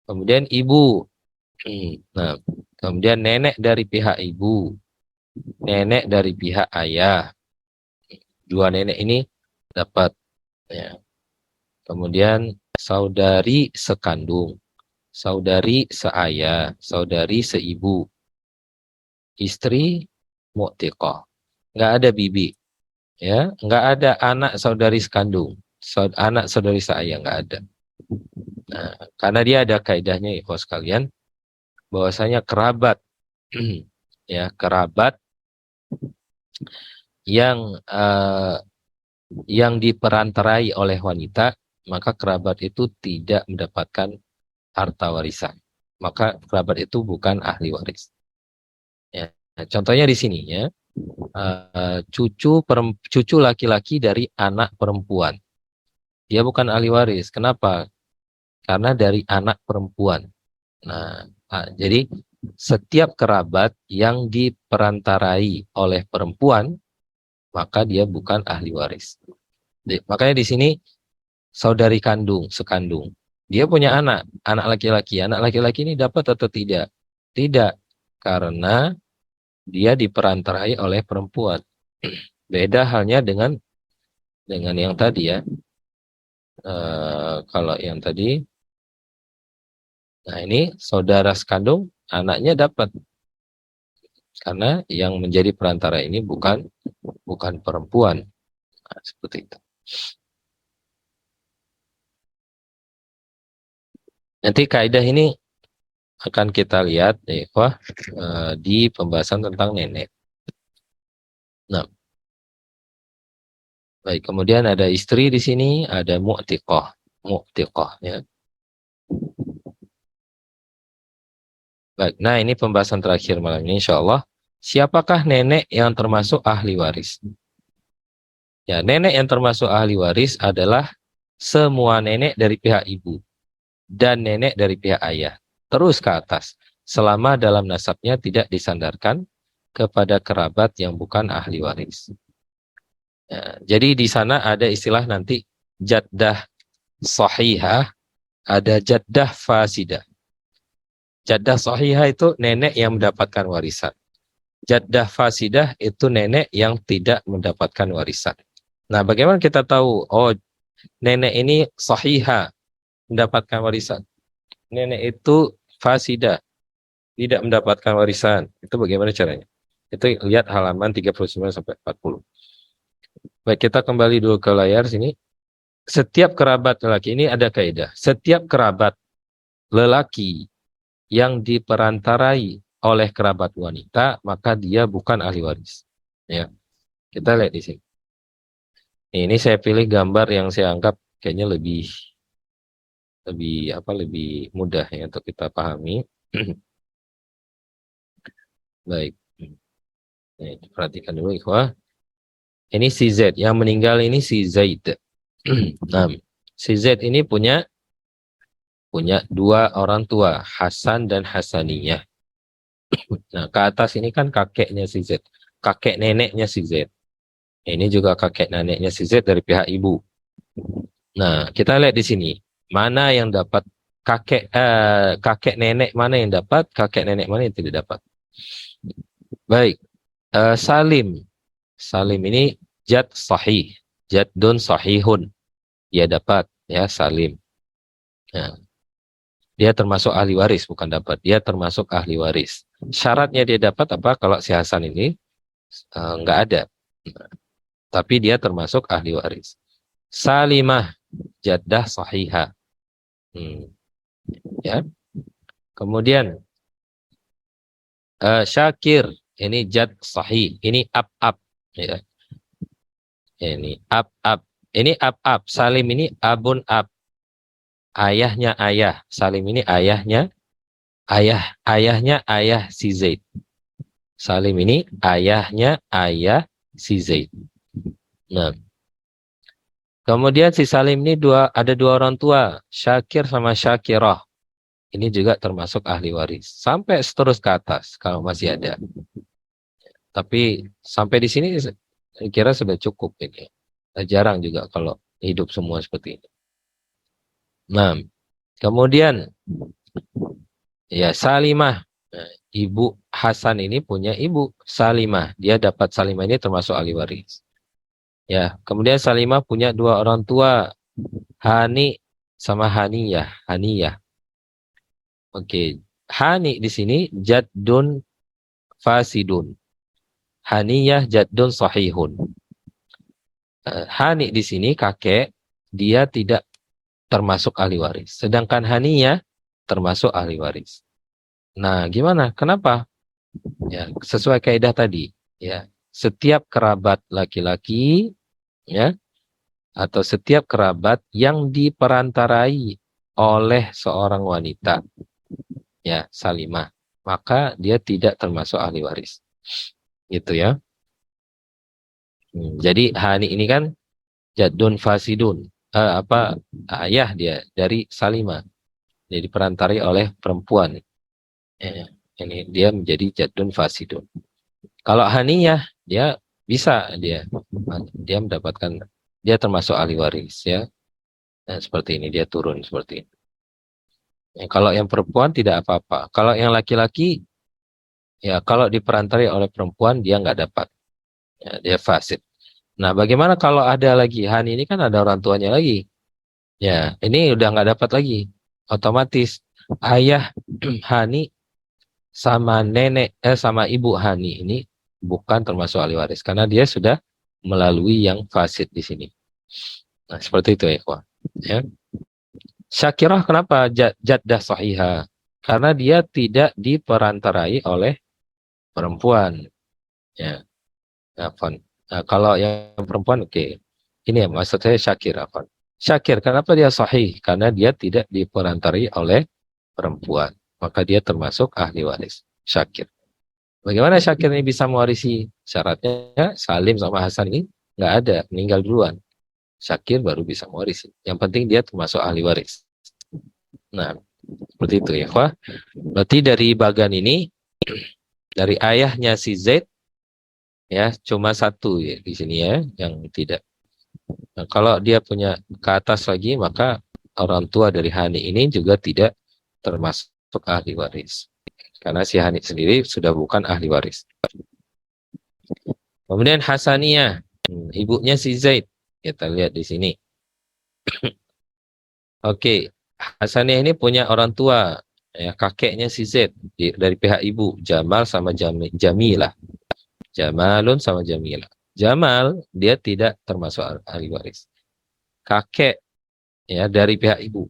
Kemudian ibu. Nah, kemudian nenek dari pihak ibu. Nenek dari pihak ayah. Dua nenek ini dapat. Ya. Kemudian saudari sekandung. Saudari seayah. Saudari seibu. Istri mu'tiqah. Nggak ada bibi. Ya, nggak ada anak saudari sekandung. Anak saudari seayah nggak ada. Nah, karena dia ada kaidahnya ya sekalian, bahwasanya kerabat ya kerabat yang yang diperantarai oleh wanita, maka kerabat itu tidak mendapatkan harta warisan. Maka kerabat itu bukan ahli waris. Ya. Nah, contohnya di sini ya, cucu laki-laki dari anak perempuan. Dia bukan ahli waris. Kenapa? Karena dari anak perempuan. Nah, jadi setiap kerabat yang diperantarai oleh perempuan, maka dia bukan ahli waris. Makanya di sini saudari kandung, sekandung. Dia punya anak laki-laki. Anak laki-laki ini dapat atau tidak? Tidak, karena dia diperantarai oleh perempuan. Beda halnya dengan yang tadi ya. Kalau yang tadi, nah ini saudara sekandung, anaknya dapat. Karena yang menjadi perantara ini bukan perempuan. Nah, seperti itu. Nanti kaidah ini akan kita lihat di pembahasan tentang nenek. Nah, baik. Kemudian ada istri di sini, ada mu'tiqah. Mu'tiqah ya. Baik. Nah, ini pembahasan terakhir malam ini insyaallah. Siapakah nenek yang termasuk ahli waris? Ya, nenek yang termasuk ahli waris adalah semua nenek dari pihak ibu dan nenek dari pihak ayah. Terus ke atas. Selama dalam nasabnya tidak disandarkan kepada kerabat yang bukan ahli waris. Ya, jadi di sana ada istilah nanti jaddah sahihah, ada jaddah fasidah. Jaddah sahihah itu nenek yang mendapatkan warisan. Jaddah fasidah itu nenek yang tidak mendapatkan warisan. Nah, bagaimana kita tahu, oh nenek ini sahihah, mendapatkan warisan. Nenek itu fasidah, tidak mendapatkan warisan. Itu bagaimana caranya? Itu lihat halaman 39 sampai 40. Baik, kita kembali dulu ke layar sini. Setiap kerabat lelaki ini ada kaidah. Setiap kerabat lelaki yang diperantarai oleh kerabat wanita, maka dia bukan ahli waris. Ya. Kita lihat di sini. Ini saya pilih gambar yang saya anggap kayaknya lebih lebih mudah ya untuk kita pahami. Baik. Nih, perhatikan dulu ikhwah. Ini si Z yang meninggal, ini si Zaid. Nah, si Z ini punya dua orang tua, Hasan dan Hasaniyah. Nah, ke atas ini kan kakeknya si Z, kakek neneknya si Z. Ini juga kakek neneknya si Z dari pihak ibu. Nah, kita lihat di sini, mana yang dapat kakek nenek mana yang dapat, kakek nenek mana yang tidak dapat. Baik, Salim. Salim ini jad sahih, jaddun sahihun. Dia dapat ya Salim. Nah, dia termasuk ahli waris, bukan dapat. Dia termasuk ahli waris. Syaratnya dia dapat apa? Kalau si Hasan ini nggak ada. Tapi dia termasuk ahli waris. Salimah, jaddah sahihah. Ya. Kemudian Syakir, ini jad sahih. Ini ab. Ya. Ini ab. Ini ab. Salim ini abun ab. Ayahnya ayah. Salim ini ayahnya ayah si Zaid. Salim ini ayahnya ayah si Zaid. Nah, kemudian si Salim ini ada dua orang tua, Syakir sama Syakirah. Ini juga termasuk ahli waris. Sampai seterus ke atas kalau masih ada. Tapi sampai di sini saya kira sudah cukup ini. Jarang juga kalau hidup semua seperti ini. Nah, kemudian ya Salimah. Nah, ibu Hasan ini punya ibu Salimah. Dia dapat Salimah ini termasuk ahli waris. Ya, kemudian Salimah punya dua orang tua, Hani sama Haniyah. Haniyah. Oke, Hani di sini jaddun fasidun. Haniyah jaddun sahihun. Hani di sini kakek, dia tidak termasuk ahli waris. Sedangkan Haniyah termasuk ahli waris. Nah, gimana? Kenapa? Ya, sesuai kaidah tadi, ya. Setiap kerabat laki-laki, ya, atau setiap kerabat yang diperantarai oleh seorang wanita, ya, Salimah, maka dia tidak termasuk ahli waris. Gitu ya. Jadi Hani ini kan jadun fasidun, ayah dia dari Salimah. Jadi diperantarai oleh perempuan. Ini dia menjadi jadun fasidun. Kalau Haniyah dia bisa dia mendapatkan, dia termasuk ahli waris ya. Nah, seperti ini dia turun seperti ini. Kalau yang perempuan tidak apa-apa. Kalau yang laki-laki ya kalau diperantarai oleh perempuan dia nggak dapat. Ya, dia fasid. Nah, bagaimana kalau ada lagi Hani ini kan ada orang tuanya lagi. Ya, ini udah nggak dapat lagi. Otomatis ayah Hani sama sama ibu Hani ini bukan termasuk ahli waris karena dia sudah melalui yang fasid di sini. Nah, seperti itu ya, ikhwan. Ya. Syakirah kenapa jaddah sahihah? Karena dia tidak diperantarai oleh perempuan. Ya, afwan. Nah, kalau yang perempuan oke. Ini ya maksud saya Syakir, afwan. Syakir kenapa dia sahih? Karena dia tidak diperantarai oleh perempuan. Maka dia termasuk ahli waris. Syakir. Bagaimana Syakir ini bisa mewarisi? Syaratnya Salim sama Hasan ini nggak ada, meninggal duluan. Syakir baru bisa mewarisi. Yang penting dia termasuk ahli waris. Nah, seperti itu ya. Wah, berarti dari bagan ini, dari ayahnya si Zaid, ya cuma satu ya di sini ya, yang tidak. Nah, kalau dia punya ke atas lagi, maka orang tua dari Hani ini juga tidak termasuk ahli waris. Karena si Hani sendiri sudah bukan ahli waris. Kemudian Hasaniyah, ibunya si Zaid. Kita lihat di sini. Oke, Hasaniyah ini punya orang tua, ya kakeknya si Zaid dari pihak ibu, Jamal sama Jamilah. Jamalun sama Jamilah. Jamal dia tidak termasuk ahli waris. Kakek ya dari pihak ibu,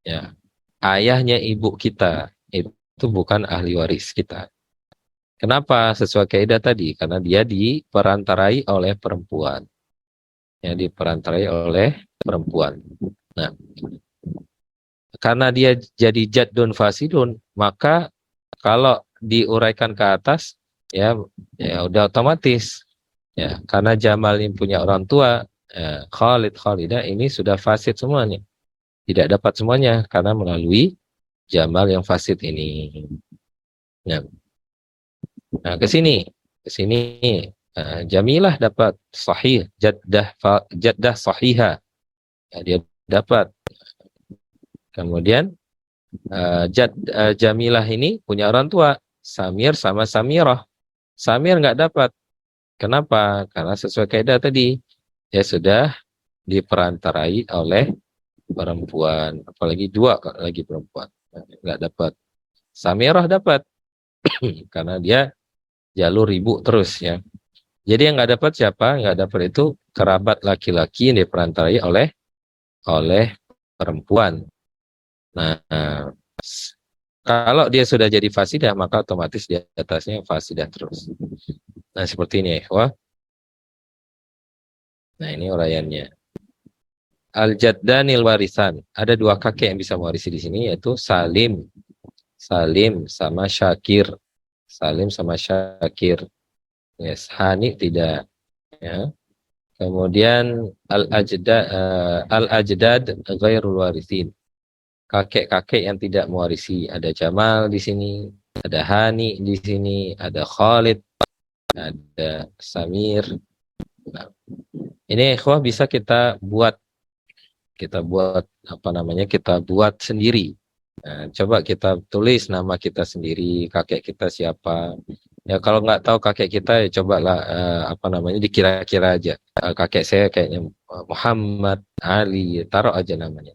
ya ayahnya ibu kita itu bukan ahli waris kita. Kenapa? Sesuai kaidah tadi, karena dia diperantarai oleh perempuan. yang diperantarai oleh perempuan. Nah, karena dia jadi jaddun fasidun, maka kalau diuraikan ke atas, ya, ya udah otomatis, ya, karena Jamal ini punya orang tua, ya, Khalid, Khalidah ini sudah fasid semuanya, tidak dapat semuanya karena melalui Jamal yang fasid ini. Nah, nah ke sini, Jamilah dapat sahih, jaddah sahihah, ya, dia dapat. Kemudian Jamilah ini punya orang tua, Samir sama Samirah. Samir nggak dapat. Kenapa? Karena sesuai kaidah tadi, dia sudah diperantarai oleh perempuan, apalagi dua lagi perempuan, nggak dapat. Samirah dapat karena dia jalur ibu terus, ya. Jadi yang nggak dapat siapa? Nggak dapat itu kerabat laki-laki yang diperantarai oleh perempuan. Nah, kalau dia sudah jadi fasidah, maka otomatis di atasnya fasidah terus. Nah, seperti ini, wah. Nah, ini uraiannya. Al-jaddanil warisan. Ada dua kakek yang bisa mewarisi di sini, yaitu Salim. Salim sama Syakir. Salim sama Syakir. Yes, Hani tidak. Ya. Kemudian al-ajdad ghairul warisin. Kakek-kakek yang tidak mewarisi. Ada Jamal di sini, ada Hani di sini, ada Khalid, ada Samir. Nah, ini ikhwah bisa kita buat apa namanya, kita buat sendiri. Nah, coba kita tulis nama kita sendiri, kakek kita siapa. Ya kalau nggak tahu kakek kita, ya cobalah apa namanya, dikira-kira aja. Kakek saya kayaknya Muhammad, Ali, taruh aja namanya.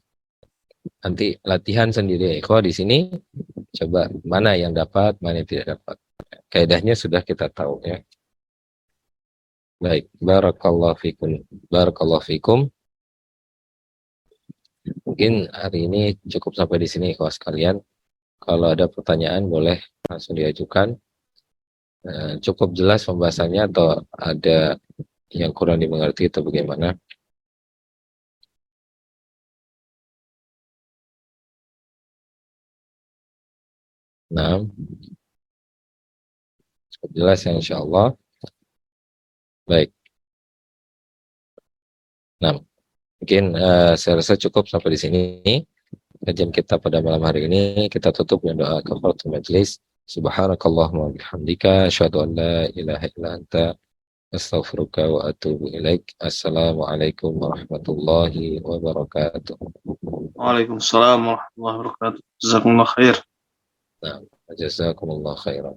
Nanti latihan sendiri. Kalau di sini coba mana yang dapat, mana yang tidak dapat. Kaidahnya sudah kita tahu, ya. Baik, barakallahu fikum. Barakallahu fikum. Mungkin hari ini cukup sampai di sini, kawan sekalian. Kalau ada pertanyaan boleh langsung diajukan. Cukup jelas pembahasannya atau ada yang kurang dimengerti atau bagaimana? Nah, cukup jelas ya, insya Allah. Baik. Nah, mungkin saya rasa cukup sampai di sini. Kajian kita pada malam hari ini kita tutup dengan doa kafaratul majelis. Subhanakallahumma bihamdika asyhadu an la ilaha illa anta astaghfiruka wa atubu ilaik. Assalamualaikum warahmatullahi wabarakatuh. Waalaikumsalam warahmatullahi wabarakatuh. Jazakumullah khair. Nah, jazakumullah khairan.